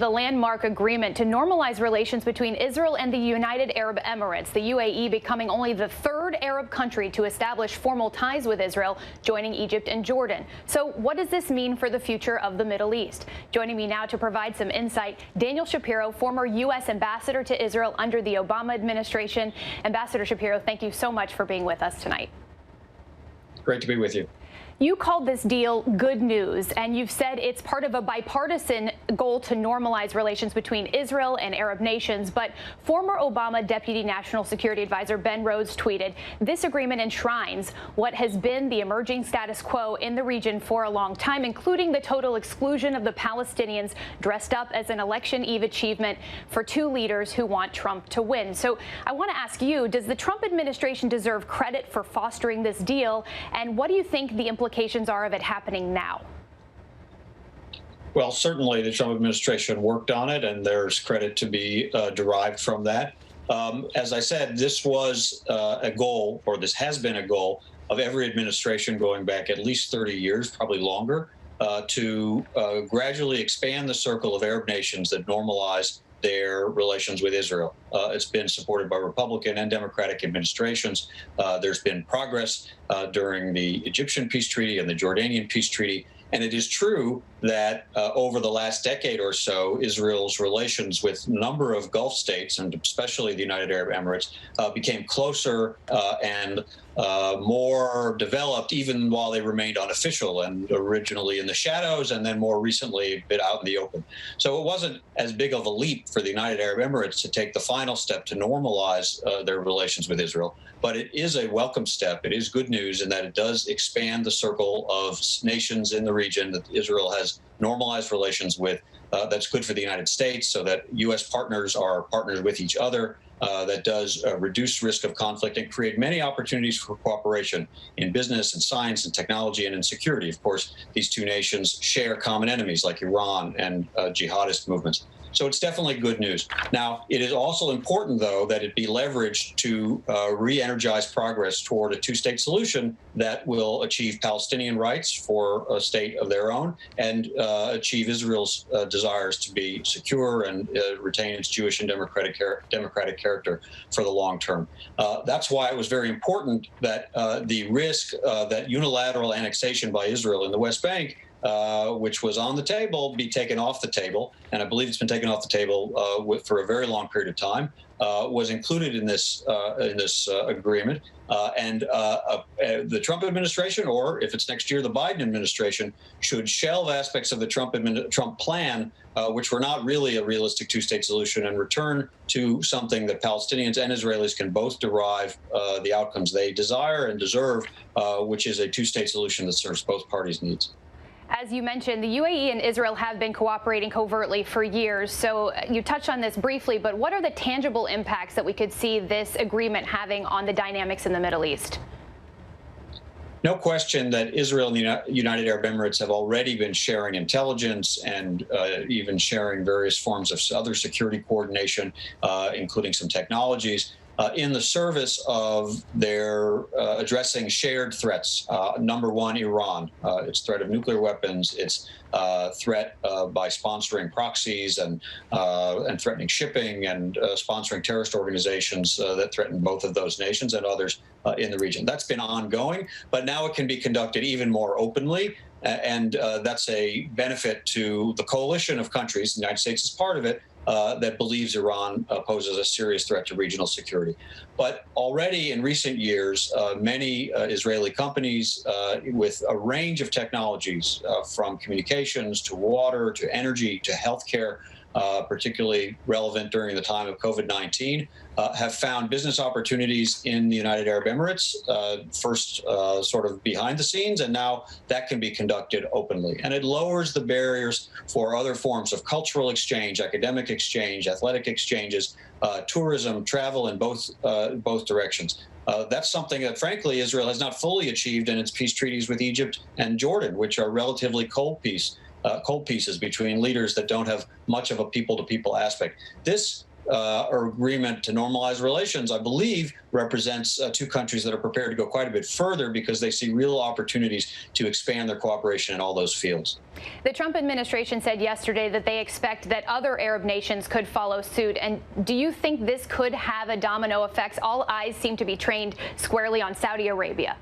The landmark agreement to normalize relations between Israel and the United Arab Emirates, the UAE becoming only the third Arab country to establish formal ties with Israel, joining Egypt and Jordan. So what does this mean for the future of the Middle East? Joining me now to provide some insight, Daniel Shapiro, former U.S. ambassador to Israel under the Obama administration. Ambassador Shapiro, thank you so much for being with us tonight. Great to be with you. You called this deal good news, and you've said it's part of a bipartisan goal to normalize relations between Israel and Arab nations. But former Obama Deputy National Security Advisor Ben Rhodes tweeted, "This agreement enshrines what has been the emerging status quo in the region for a long time, including the total exclusion of the Palestinians, dressed up as an election eve achievement for two leaders who want Trump to win." So I want to ask you, does the Trump administration deserve credit for fostering this deal? And what do you think the implications are of it happening now? Well, certainly the Trump administration worked on it, and there's credit to be derived from that. As I said, this was a goal, or this has been a goal, of every administration going back at least 30 years, probably longer, to gradually expand the circle of Arab nations that normalize their relations with Israel. It's been supported by Republican and Democratic administrations. There's been progress during the Egyptian peace treaty and the Jordanian peace treaty. And it is true that over the last decade or so, Israel's relations with a number of Gulf states, and especially the United Arab Emirates, became closer and more developed, even while they remained unofficial and originally in the shadows, and then more recently a bit out in the open. So it wasn't as big of a leap for the United Arab Emirates to take the final step to normalize their relations with Israel. But it is a welcome step. It is good news in that it does expand the circle of nations in the region that Israel has normalized relations with. That's good for the United States, so that U.S. partners are partners with each other. That does reduce risk of conflict and create many opportunities for cooperation in business and science and technology and in security. Of course, these two nations share common enemies like Iran and jihadist movements. So it's definitely good news. Now, it is also important, though, that it be leveraged to re-energize progress toward a two-state solution that will achieve Palestinian rights for a state of their own and achieve Israel's desires to be secure and retain its Jewish and democratic character for the long term. That's why it was very important that the risk that unilateral annexation by Israel in the West Bank, which was on the table, be taken off the table. And I believe it's been taken off the table for a very long period of time, was included in this agreement. And the Trump administration, or if it's next year, the Biden administration, should shelve aspects of the Trump plan, which were not really a realistic two-state solution, and return to something that Palestinians and Israelis can both derive the outcomes they desire and deserve, which is a two-state solution that serves both parties' needs. As you mentioned, the UAE and Israel have been cooperating covertly for years. So you touched on this briefly, but what are the tangible impacts that we could see this agreement having on the dynamics in the Middle East? No question that Israel and the United Arab Emirates have already been sharing intelligence and even sharing various forms of other security coordination, including some technologies, in the service of their addressing shared threats. Number one, Iran, its threat of nuclear weapons, its threat by sponsoring proxies and threatening shipping and sponsoring terrorist organizations that threaten both of those nations and others in the region. That's been ongoing, but now it can be conducted even more openly. And that's a benefit to the coalition of countries, the United States is part of it, that believes Iran poses a serious threat to regional security. But already in recent years, many Israeli companies with a range of technologies, from communications to water to energy to healthcare, particularly relevant during the time of COVID-19, have found business opportunities in the United Arab Emirates, first sort of behind the scenes, and now that can be conducted openly. And it lowers the barriers for other forms of cultural exchange, academic exchange, athletic exchanges, tourism, travel in both directions. That's something that, frankly, Israel has not fully achieved in its peace treaties with Egypt and Jordan, which are relatively cold pieces between leaders that don't have much of a people-to-people aspect. This agreement to normalize relations, I believe, represents two countries that are prepared to go quite a bit further because they see real opportunities to expand their cooperation in all those fields. The Trump administration said yesterday that they expect that other Arab nations could follow suit. And do you think this could have a domino effect? All eyes seem to be trained squarely on Saudi Arabia.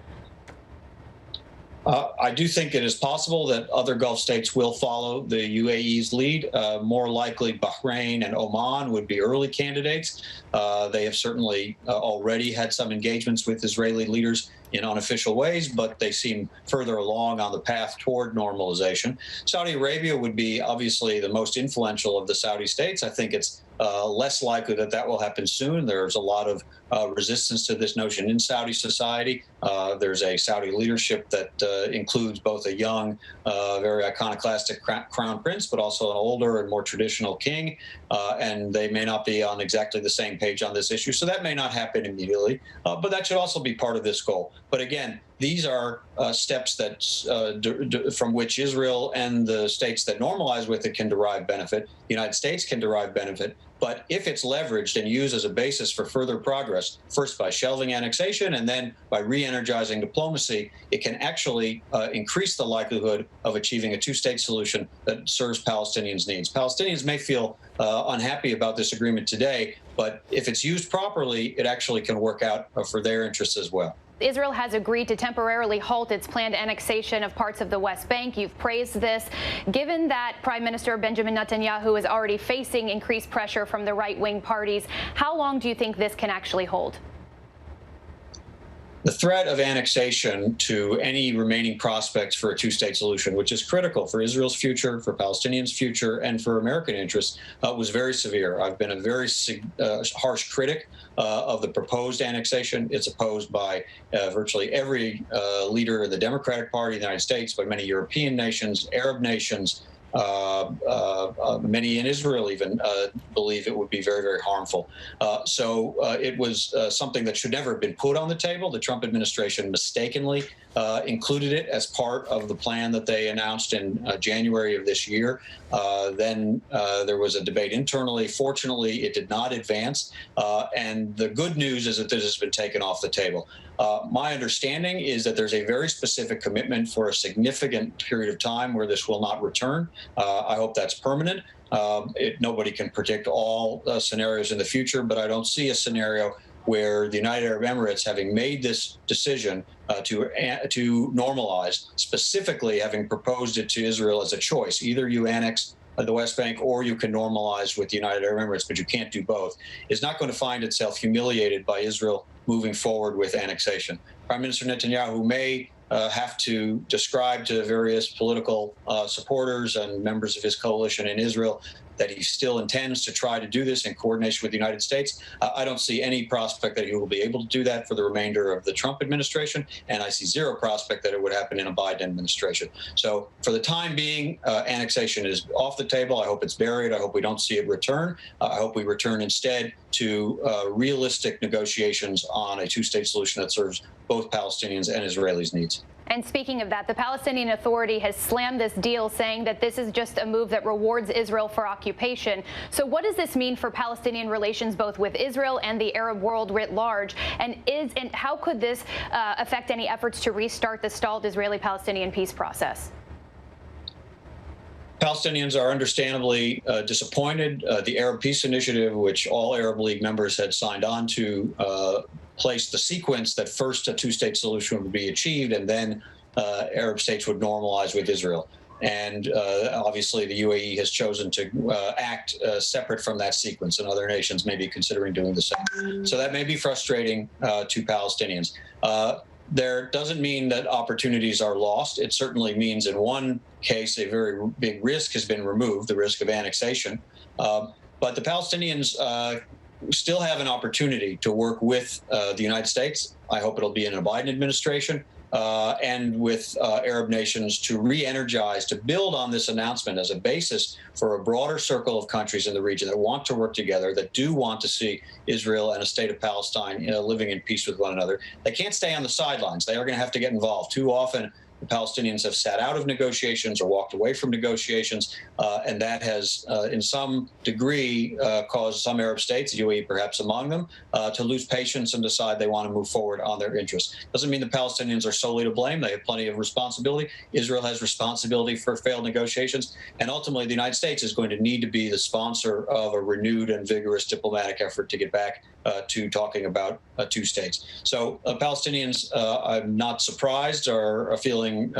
I do think it is possible that other Gulf states will follow the UAE's lead. More likely, Bahrain and Oman would be early candidates. They have certainly already had some engagements with Israeli leaders in unofficial ways, but they seem further along on the path toward normalization. Saudi Arabia would be obviously the most influential of the Saudi states. I think it's less likely that that will happen soon. There's a lot of resistance to this notion in Saudi society. There's a Saudi leadership that includes both a young, very iconoclastic crown prince, but also an older and more traditional king. And they may not be on exactly the same page on this issue. So that may not happen immediately, but that should also be part of this goal. But again, these are steps that from which Israel and the states that normalize with it can derive benefit. The United States can derive benefit. But if it's leveraged and used as a basis for further progress, first by shelving annexation and then by re-energizing diplomacy, it can actually increase the likelihood of achieving a two-state solution that serves Palestinians' needs. Palestinians may feel unhappy about this agreement today, but if it's used properly, it actually can work out for their interests as well. Israel has agreed to temporarily halt its planned annexation of parts of the West Bank. You've praised this. Given that Prime Minister Benjamin Netanyahu is already facing increased pressure from the right-wing parties, how long do you think this can actually hold? The threat of annexation to any remaining prospects for a two-state solution, which is critical for Israel's future, for Palestinians' future, and for American interests, was very severe. I've been a very harsh critic of the proposed annexation. It's opposed by virtually every leader of the Democratic Party in the United States, by many European nations, Arab nations, many in Israel even believe it would be very, very harmful. So it was something that should never have been put on the table. The Trump administration mistakenly included it as part of the plan that they announced in January of this year. Then there was a debate internally. Fortunately, it did not advance. And the good news is that this has been taken off the table. My understanding is that there's a very specific commitment for a significant period of time where this will not return. I hope that's permanent. Nobody can predict all scenarios in the future, but I don't see a scenario where the United Arab Emirates, having made this decision to normalize, specifically having proposed it to Israel as a choice, either you annex the West Bank or you can normalize with the United Arab Emirates, but you can't do both, is not going to find itself humiliated by Israel moving forward with annexation. Prime Minister Netanyahu may have to describe to various political supporters and members of his coalition in Israel that he still intends to try to do this in coordination with the United States. I don't see any prospect that he will be able to do that for the remainder of the Trump administration, and I see zero prospect that it would happen in a Biden administration. So for the time being, annexation is off the table. I hope it's buried. I hope we don't see it return. I hope we return instead to realistic negotiations on a two-state solution that serves both Palestinians and Israelis' needs. And speaking of that, the Palestinian Authority has slammed this deal, saying that this is just a move that rewards Israel for occupation. So what does this mean for Palestinian relations, both with Israel and the Arab world writ large? And how could this affect any efforts to restart the stalled Israeli-Palestinian peace process? Palestinians are understandably disappointed. The Arab Peace Initiative, which all Arab League members had signed on to, placed the sequence that first a two-state solution would be achieved and then Arab states would normalize with Israel. And obviously the UAE has chosen to act separate from that sequence, and other nations may be considering doing the same. So that may be frustrating to Palestinians. There doesn't mean that opportunities are lost. It certainly means in one case a very big risk has been removed, the risk of annexation. But the Palestinians still have an opportunity to work with the United States. I hope it'll be in a Biden administration, and with Arab nations to re-energize, to build on this announcement as a basis for a broader circle of countries in the region that want to work together, that do want to see Israel and a state of Palestine living in peace with one another. They can't stay on the sidelines. They are going to have to get involved. Too often, the Palestinians have sat out of negotiations or walked away from negotiations, and that has, in some degree, caused some Arab states, the UAE perhaps among them, to lose patience and decide they want to move forward on their interests. Doesn't mean the Palestinians are solely to blame. They have plenty of responsibility. Israel has responsibility for failed negotiations, and ultimately the United States is going to need to be the sponsor of a renewed and vigorous diplomatic effort to get back to talking about two states. So Palestinians, I'm not surprised, are feeling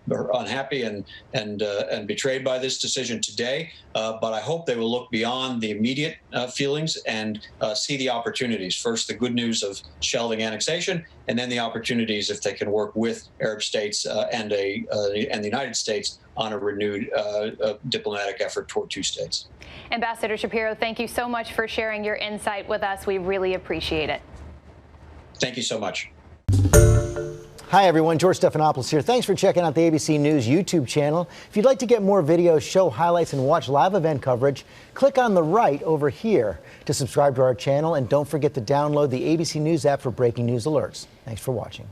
unhappy and betrayed by this decision today. But I hope they will look beyond the immediate feelings and see the opportunities. First, the good news of shelving annexation, and then the opportunities if they can work with Arab states and the United States on a renewed diplomatic effort toward two states. Ambassador Shapiro, thank you so much for sharing your insight with us. We really appreciate it. Thank you so much. Hi, everyone. George Stephanopoulos here. Thanks for checking out the ABC News YouTube channel. If you'd like to get more videos, show highlights, and watch live event coverage, click on the right over here to subscribe to our channel. And don't forget to download the ABC News app for breaking news alerts. Thanks for watching.